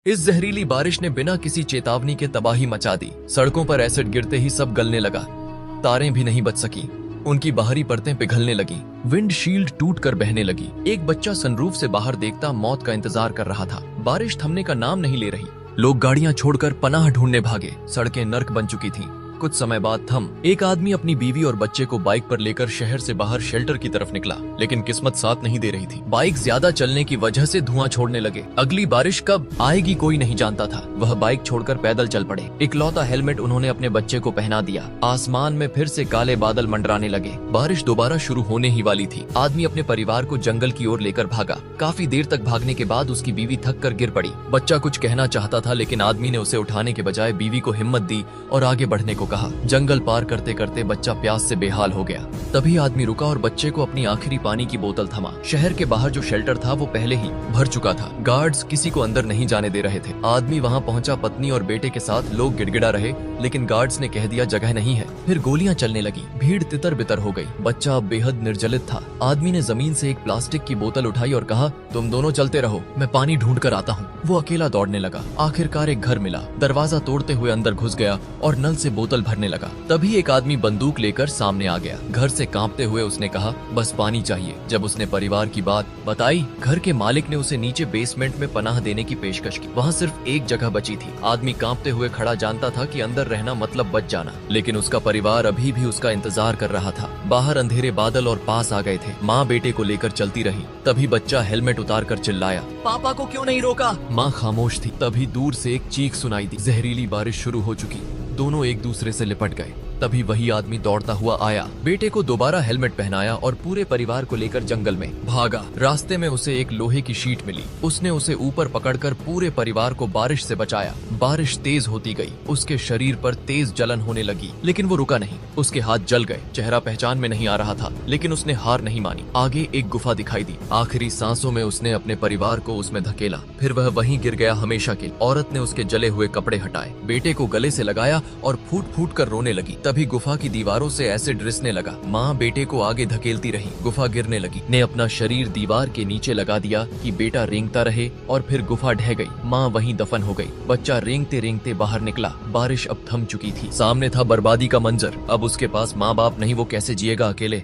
इस जहरीली बारिश ने बिना किसी चेतावनी के तबाही मचा दी। सड़कों पर एसिड गिरते ही सब गलने लगा। तारें भी नहीं बच सकी, उनकी बाहरी परतें पिघलने लगी। विंडशील्ड टूट कर बहने लगी। एक बच्चा सनरूफ से बाहर देखता मौत का इंतजार कर रहा था। बारिश थमने का नाम नहीं ले रही। लोग गाड़ियां छोड़कर पनाह ढूंढने भागे। सड़कें नर्क बन चुकी थीं। कुछ समय बाद थम। एक आदमी अपनी बीवी और बच्चे को बाइक पर लेकर शहर से बाहर शेल्टर की तरफ निकला, लेकिन किस्मत साथ नहीं दे रही थी। बाइक ज्यादा चलने की वजह से धुआं छोड़ने लगे। अगली बारिश कब आएगी कोई नहीं जानता था। वह बाइक छोड़कर पैदल चल पड़े। इकलौता हेलमेट उन्होंने अपने बच्चे को पहना दिया। आसमान में फिर से काले बादल मंडराने लगे। बारिश दोबारा शुरू होने ही वाली थी। आदमी अपने परिवार को जंगल की ओर लेकर भागा। काफी देर तक भागने के बाद उसकी बीवी थक कर गिर पड़ी। बच्चा कुछ कहना चाहता था, लेकिन आदमी ने उसे उठाने के बजाय बीवी को हिम्मत दी और आगे बढ़ने को कहा। जंगल पार करते करते बच्चा प्यास से बेहाल हो गया। तभी आदमी रुका और बच्चे को अपनी आखिरी पानी की बोतल थमा। शहर के बाहर जो शेल्टर था वो पहले ही भर चुका था। गार्ड्स किसी को अंदर नहीं जाने दे रहे थे। आदमी वहां पहुंचा। पत्नी और बेटे के साथ लोग गिड़गिड़ा रहे, लेकिन गार्ड्स ने कह दिया जगह नहीं है। फिर गोलियां चलने लगी। भीड़ तितर बितर हो गई। बच्चा बेहद निर्जलित था। आदमी ने जमीन से एक प्लास्टिक की बोतल उठाई और कहा, तुम दोनों चलते रहो, मैं पानी ढूंढ कर आता हूँ। वो अकेला दौड़ने लगा। आखिरकार एक घर मिला। दरवाजा तोड़ते हुए अंदर घुस गया और नल से बोतल भरने लगा। तभी एक आदमी बंदूक लेकर सामने आ गया। घर से कांपते हुए उसने कहा, बस पानी चाहिए। जब उसने परिवार की बात बताई, घर के मालिक ने उसे नीचे बेसमेंट में पनाह देने की पेशकश की। वहाँ सिर्फ एक जगह बची थी। आदमी कांपते हुए खड़ा जानता था कि अंदर रहना मतलब बच जाना, लेकिन उसका परिवार अभी भी उसका इंतजार कर रहा था। बाहर अंधेरे बादल और पास आ गए थे। माँ बेटे को लेकर चलती रही। तभी बच्चा हेलमेट उतार कर चिल्लाया, पापा को क्यों नहीं रोका? माँ खामोश थी। तभी दूर से एक चीख सुनाई दी। जहरीली बारिश शुरू हो चुकी। दोनों एक दूसरे से लिपट गए। तभी वही आदमी दौड़ता हुआ आया। बेटे को दोबारा हेलमेट पहनाया और पूरे परिवार को लेकर जंगल में भागा। रास्ते में उसे एक लोहे की शीट मिली। उसने उसे ऊपर पकड़कर पूरे परिवार को बारिश से बचाया। बारिश तेज होती गई। उसके शरीर पर तेज जलन होने लगी, लेकिन वो रुका नहीं। उसके हाथ जल गए। चेहरा पहचान में नहीं आ रहा था, लेकिन उसने हार नहीं मानी। आगे एक गुफा दिखाई दी। आखिरी सांसों में उसने अपने परिवार को उसमें धकेला। फिर वह वहीं गिर गया हमेशा के। औरत ने उसके जले हुए कपड़े हटाए, बेटे को गले से लगाया और फूट फूट कर रोने लगी। तभी गुफा की दीवारों से एसिड रिसने लगा। माँ बेटे को आगे धकेलती रही। गुफा गिरने लगी। ने अपना शरीर दीवार के नीचे लगा दिया कि बेटा रेंगता रहे, और फिर गुफा ढह गई। माँ वहीं दफन हो गई। बच्चा रेंगते रेंगते बाहर निकला। बारिश अब थम चुकी थी। सामने था बर्बादी का मंजर। अब उसके पास माँ बाप नहीं, वो कैसे जिएगा अकेले।